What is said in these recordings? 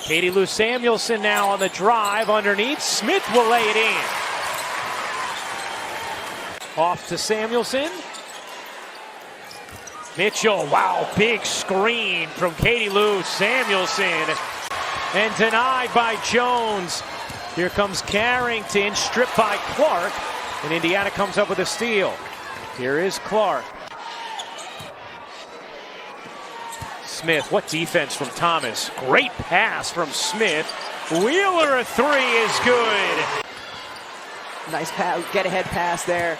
Katie Lou Samuelson now on the drive underneath. Smith will lay it in. Off to Samuelson. Mitchell, wow, big screen from Katie Lou Samuelson. And denied by Jones. Here comes Carrington, stripped by Clark. And Indiana comes up with a steal. Here is Clark. Smith, what defense from Thomas. Great pass from Smith. Wheeler, a three is good. Nice get-ahead pass there.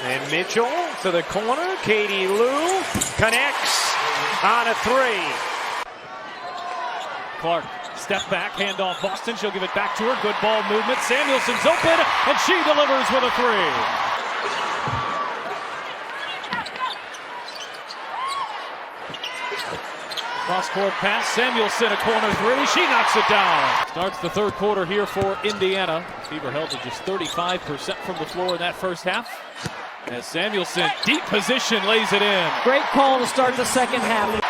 And Mitchell to the corner. Katie Lou connects on a three. Clark, step back, handoff Boston. She'll give it back to her. Good ball movement. Samuelson's open, and she delivers with a three. Cross-court pass, Samuelson, a corner three. She knocks it down. Starts the third quarter here for Indiana. Fever held to just 35% from the floor in that first half. As Samuelson, deep position, lays it in. Great call to start the second half.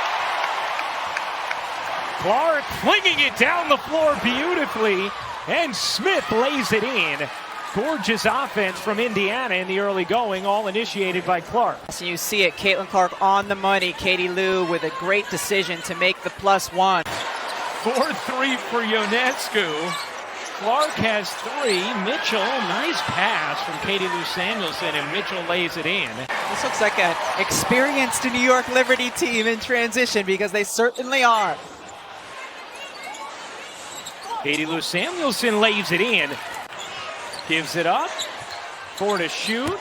Clark flinging it down the floor beautifully, and Smith lays it in. Gorgeous offense from Indiana in the early going, all initiated by Clark. So you see it, Caitlin Clark on the money. Katie Lou with a great decision to make the +1. 4-3 for Ionescu. Clark has three. Mitchell, nice pass from Katie Lou Samuelson, and Mitchell lays it in. This looks like an experienced New York Liberty team in transition, because they certainly are. Katie Lou Samuelson lays it in. Gives it up. 4 to shoot.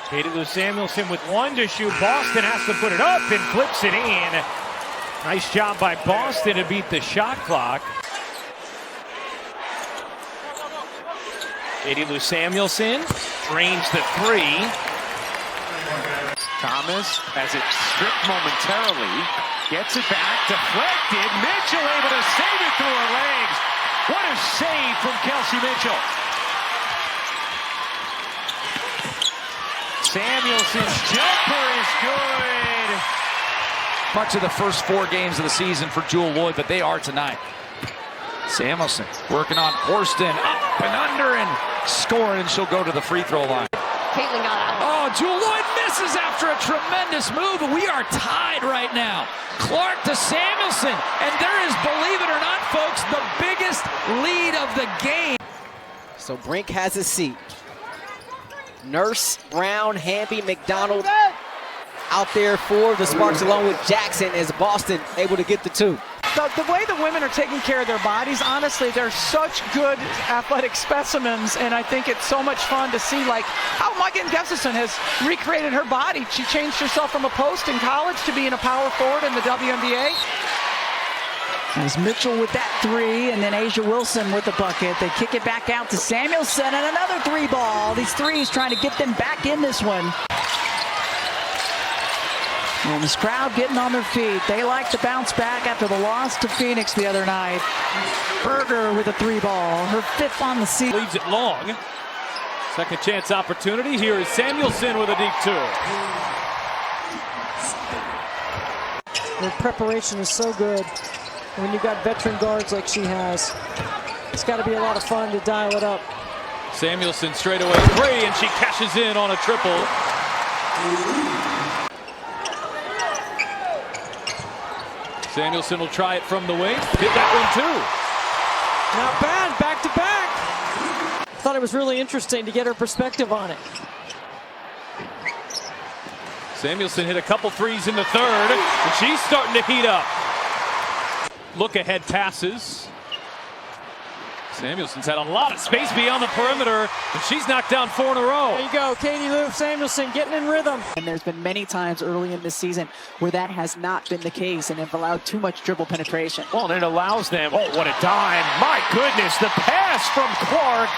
Katie Lou Samuelson with 1 to shoot. Boston has to put it up and flips it in. Nice job by Boston to beat the shot clock. Katie Lou Samuelson drains the three. Thomas has it stripped momentarily. Gets it back, deflected. Mitchell able to save it through her legs. What a save from Kelsey Mitchell. Samuelson's jumper is good. Much of the first 4 games of the season for Jewel Lloyd, but they are tonight. Samuelson working on Horston, up and under and scoring, and she'll go to the free throw line. Caitlin got out. Oh, Jewel Lloyd misses after a tremendous move, and we are tied right now. Clark to Samuelson, and there is, believe it or not, folks, the biggest lead of the game. So Brink has a seat. Nurse, Brown, Hamby, McDonald out there for the Sparks, along with Jackson, as Boston able to get the 2. The way the women are taking care of their bodies, honestly, they're such good athletic specimens, and I think it's so much fun to see, like, how Megan Gustafson has recreated her body. She changed herself from a post in college to being a power forward in the WNBA. As Mitchell with that 3, and then Asia Wilson with the bucket. They kick it back out to Samuelson, and another 3 ball. These threes trying to get them back in this one. And this crowd getting on their feet. They like to bounce back after the loss to Phoenix the other night. Berger with a 3 ball, her 5th on the season. Leaves it long. Second chance opportunity. Here is Samuelson with a deep 2. Their preparation is so good. When you've got veteran guards like she has, it's got to be a lot of fun to dial it up. Samuelson straight away 3, and she cashes in on a triple. Samuelson will try it from the wing. Hit that one too. Not bad, back to back. Thought it was really interesting to get her perspective on it. Samuelson hit a couple threes in the third, and she's starting to heat up. Look ahead passes. Samuelson's had a lot of space beyond the perimeter, and she's knocked down 4 in a row. There you go, Katie Lou Samuelson getting in rhythm. And there's been many times early in this season where that has not been the case, and have allowed too much dribble penetration. Well, and it allows them, oh, what a dime. My goodness, the pass from Clark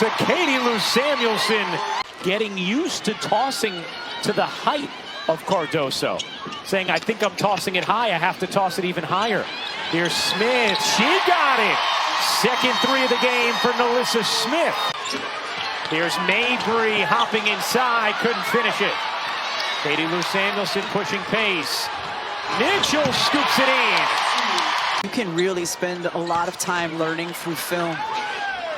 to Katie Lou Samuelson. Getting used to tossing to the height of Cardoso. Saying, I think I'm tossing it high, I have to toss it even higher. Here's Smith, she got it. Second 3 of the game for Nalissa Smith. Here's Mabry hopping inside, couldn't finish it. Katie Lou Samuelson pushing pace. Mitchell scoops it in. can really spend a lot of time learning through film.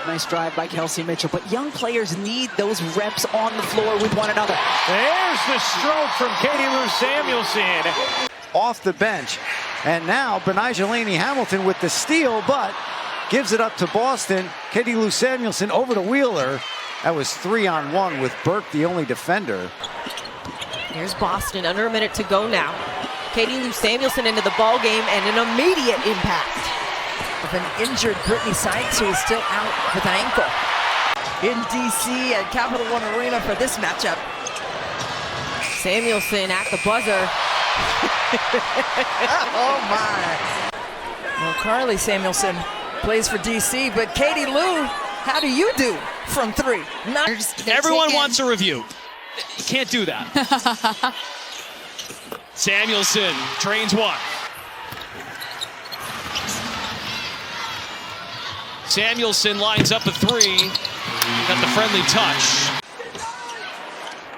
Nice drive by Kelsey Mitchell, but young players need those reps on the floor with one another. There's the stroke from Katie Lou Samuelson. Off the bench. And now Benijah Hamilton with the steal, but gives it up to Boston. Katie Lou Samuelson over to Wheeler. That was 3-on-1 with Burke the only defender. Here's Boston, under a minute to go now. Katie Lou Samuelson into the ball game and an immediate impact. Of an injured Brittany Sykes, who is still out with an ankle. In D.C. at Capital One Arena for this matchup. Samuelson at the buzzer. Oh my. Well, Carly Samuelson plays for D.C., but Katie Lou, how do you do from three? Everyone wants a review. You can't do that. Samuelson trains one. Samuelson lines up a three. Got the friendly touch.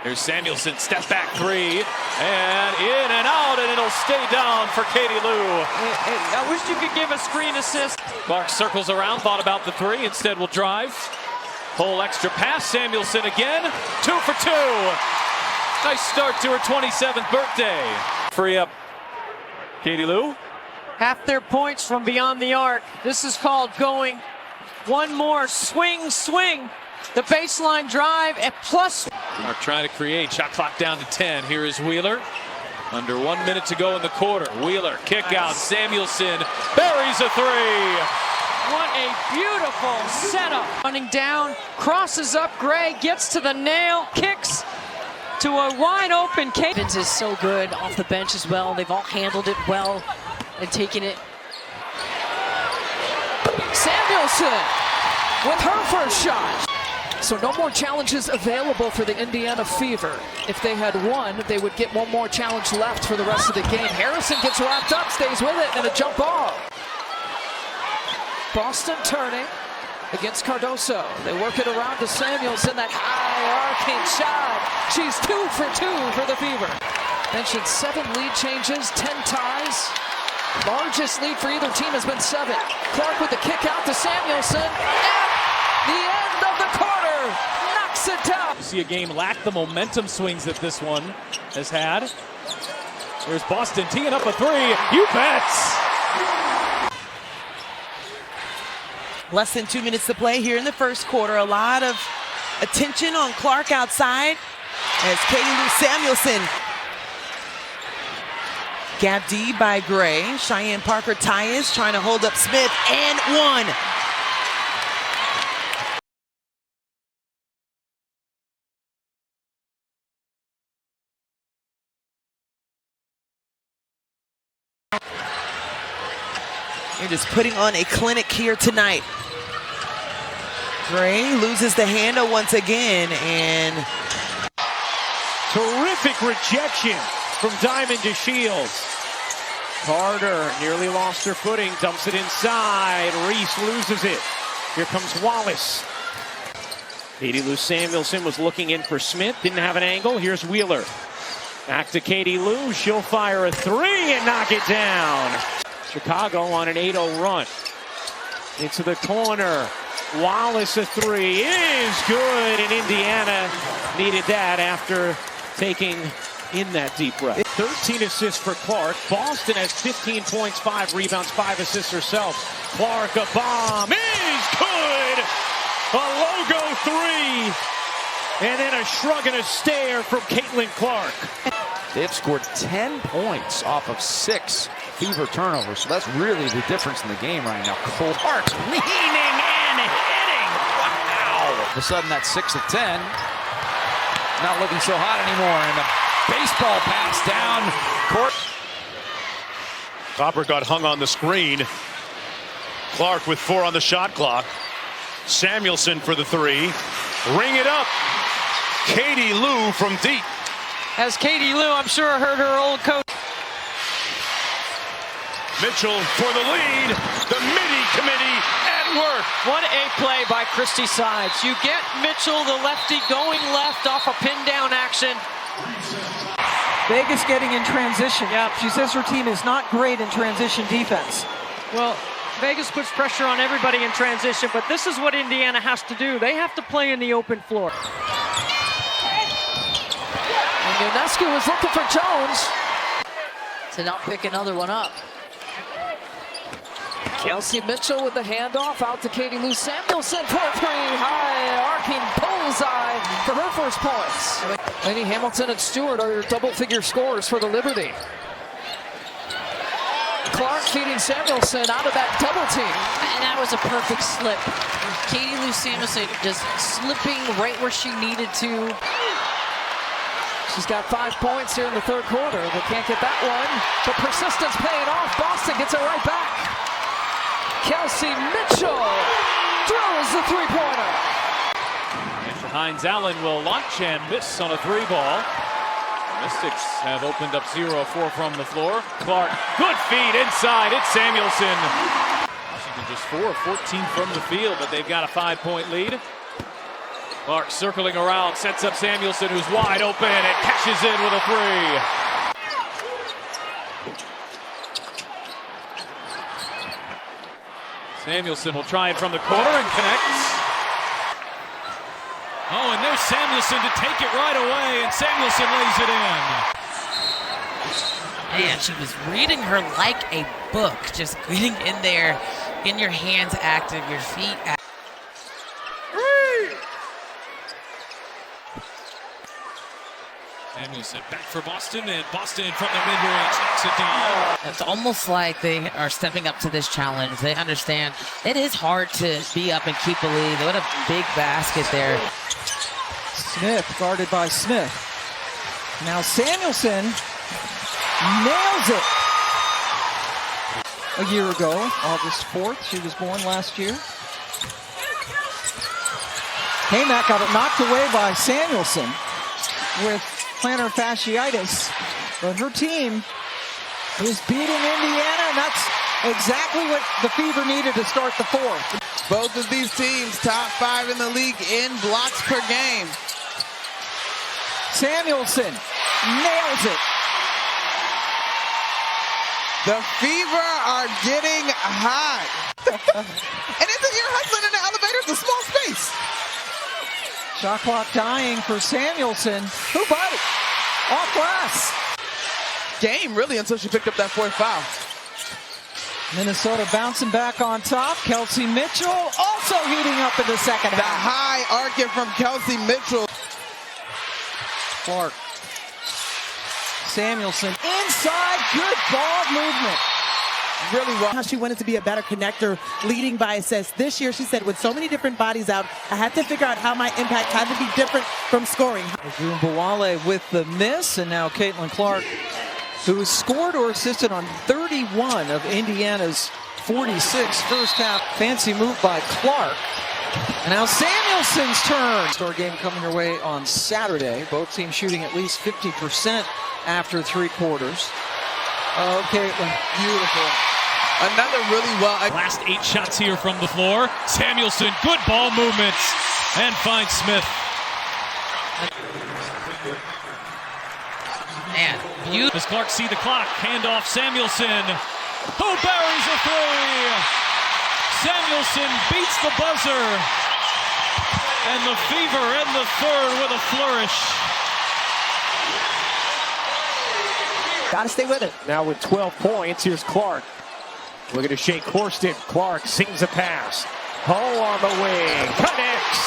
Here's Samuelson, step back three, and in and out, and it'll stay down for Katie Lou. I wish you could give a screen assist. Clark circles around, thought about the three, instead will drive. Whole extra pass, Samuelson again, 2 for 2. Nice start to her 27th birthday. Free up Katie Lou. Half their points from beyond the arc. This is called going one more swing, swing. The baseline drive at plus. Clark trying to create, shot clock down to 10. Here is Wheeler. Under 1 minute to go in the quarter. Wheeler, kick out, Samuelson buries a three. What a beautiful setup. Running down, crosses up Gray, gets to the nail, kicks to a wide open Kate. Evans is so good off the bench as well. They've all handled it well and taken it. Samuelson with her first shot. So no more challenges available for the Indiana Fever. If they had won, they would get one more challenge left for the rest of the game. Harrison gets wrapped up, stays with it, and a jump ball. Boston turning against Cardoso. They work it around to Samuelson, that high arcing shot. She's 2 for 2 for the Fever. Mentioned 7 lead changes, 10 ties. Largest lead for either team has been 7. Clark with the kick out to Samuelson. At the end of the quarter, knocks it down. You see a game lack the momentum swings that this one has had. Here's Boston teeing up a three. You bet! Less than 2 minutes to play here in the first quarter. A lot of attention on Clark outside as Katie Lou Samuelson. Gap D by Gray. Cheyenne Parker Tyus trying to hold up Smith and one. They're just putting on a clinic here tonight. Gray loses the handle once again, and terrific rejection from Diamond to Shields. Carter nearly lost her footing, dumps it inside. Reese loses it. Here comes Wallace. Katie Lou Samuelson was looking in for Smith, didn't have an angle. Here's Wheeler. Back to Katie Lou. She'll fire a three and knock it down. Chicago on an 8-0 run. Into the corner. Wallace a three is good, and Indiana needed that after taking in that deep breath. 13 assists for Clark. Boston has 15 points, 5 rebounds, 5 assists herself. Clark, a bomb is good. A logo three. And then a shrug and a stare from Caitlin Clark. They've scored 10 points off of 6 Fever turnovers, so that's really the difference in the game right now. Clark leaning and hitting. Wow! All of a sudden, that's 6 of 10. Not looking so hot anymore, and the baseball pass down court. Copper got hung on the screen. Clark with 4 on the shot clock. Samuelson for the three. Ring it up. Katie Lou from deep. As Katie Lou, I'm sure, heard her old coach. Mitchell for the lead. The midi committee at work. What a play by Christy Sides. You get Mitchell, the lefty, going left off a pin down action. Vegas getting in transition. Yeah, she says her team is not great in transition defense. Well, Vegas puts pressure on everybody in transition, but this is what Indiana has to do. They have to play in the open floor. And Ionescu is looking for Jones to not pick another one up. Kelsey Mitchell with the handoff out to Katie Lou Samuelson for a three. High arcing bullseye for her first points. Lady Hamilton and Stewart are your double-figure scorers for the Liberty. Clark feeding Samuelson out of that double team. And that was a perfect slip. Katie Lou Samuelson just slipping right where she needed to. She's got 5 points here in the third quarter. They can't get that one, but persistence paying off. Boston gets it right back. Kelsey Mitchell throws the three-pointer. Hines Allen will launch and miss on a three ball. Mystics have opened up 0-4 from the floor. Clark, good feed inside. It's Samuelson. Washington just 4 of 14 from the field, but they've got a 5-point lead. Clark circling around, sets up Samuelson, who's wide open, and cashes in with a three. Samuelson will try it from the corner and connects. Oh, and there's Samuelson to take it right away, and Samuelson lays it in. Man, she was reading her like a book, just getting in there, getting your hands active, your feet active. Samuelson back for Boston, and Boston from the mid-range knocks it down. It's almost like they are stepping up to this challenge. They understand it is hard to be up and keep a lead. What a big basket there. Smith guarded by Smith. Now Samuelson nails it. A year ago, August 4th, she was born last year. K-Mac got it knocked away by Samuelson with plantar fasciitis, but her team is beating Indiana, and that's exactly what the Fever needed to start the fourth. Both of these teams top 5 in the league in blocks per game. Samuelson nails it. The Fever are getting hot. And you're hustling in the elevator, it's a small space. Shot clock dying for Samuelson. Who bought it? Off glass. Game, really, until she picked up that fourth foul. Minnesota bouncing back on top. Kelsey Mitchell also heating up in the second half. The high arcing from Kelsey Mitchell. Clark. Samuelson inside. Good ball movement. Really well. How she wanted to be a better connector, leading by assists. This year, she said, with so many different bodies out, I had to figure out how my impact had to be different from scoring. Bawale with the miss, and now Caitlin Clark, who scored or assisted on 31 of Indiana's 46 first half. Fancy move by Clark. And now Samuelson's turn. Star game coming your way on Saturday. Both teams shooting at least 50% after three quarters. Oh, Caitlin, beautiful. Another really well. Last 8 shots here from the floor. Samuelson, good ball movements, and finds Smith. Man, beautiful. Does Clark see the clock? Handoff Samuelson, who buries a three. Samuelson beats the buzzer, and the Fever in the third with a flourish. Got to stay with it. Now with 12 points, here's Clark. Looking to shake Horston. Clark sings a pass. Ho on the wing. Connects.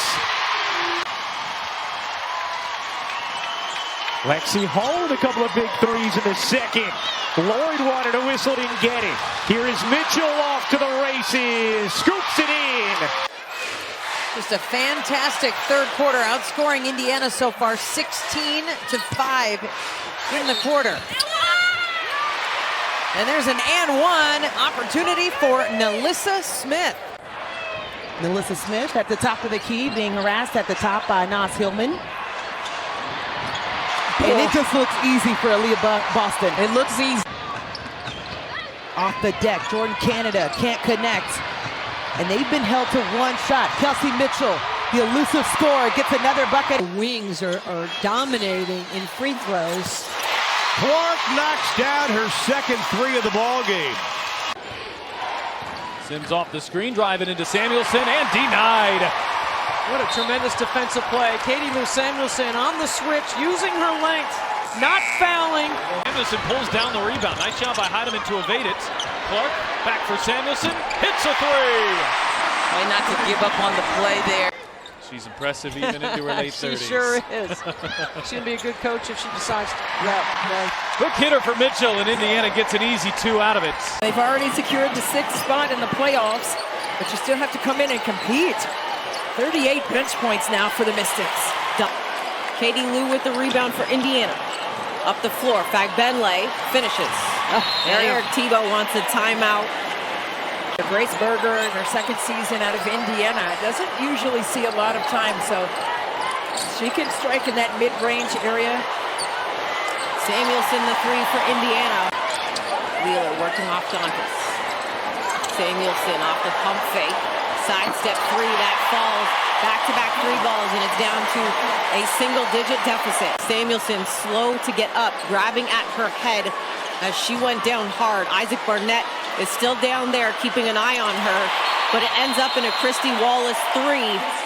Lexi Ho with a couple of big threes in the second. Lloyd wanted a whistle, didn't get it. Here is Mitchell off to the races. Scoops it in. Just a fantastic third quarter, outscoring Indiana so far 16-5 in the quarter. And there's an and one opportunity for Nalissa Smith. Nalissa Smith at the top of the key, being harassed at the top by Nas Hillman. And it just looks easy for Aaliyah Boston. It looks easy. Off the deck, Jordan Canada can't connect. And they've been held to one shot. Kelsey Mitchell, the elusive scorer, gets another bucket. The Wings are dominating in free throws. Clark knocks down her second three of the ball game. Sims off the screen, driving into Samuelson, and denied. What a tremendous defensive play. Katie Lou Samuelson on the switch, using her length, not fouling. Samuelson pulls down the rebound. Nice job by Heidemann to evade it. Clark back for Samuelson, hits a three. Way not to give up on the play there. She's impressive even into her late 30s. She sure is. She's going to be a good coach if she decides to. Quick hitter for Mitchell, and Indiana gets an easy 2 out of it. They've already secured the 6th spot in the playoffs, but you still have to come in and compete. 38 bench points now for the Mystics. Katie Lou with the rebound for Indiana. Up the floor, Fagbenle finishes. Eric Tebow wants a timeout. Grace Berger in her 2nd season out of Indiana doesn't usually see a lot of time, so she can strike in that mid-range area. Samuelson the 3 for Indiana. Wheeler working off Dantas. Samuelson off the pump fake. Sidestep 3, that falls. Back-to-back 3 balls, and it's down to a single-digit deficit. Samuelson slow to get up, grabbing at her head as she went down hard. Isaac Barnett is still down there, keeping an eye on her, but it ends up in a Christy Wallace 3.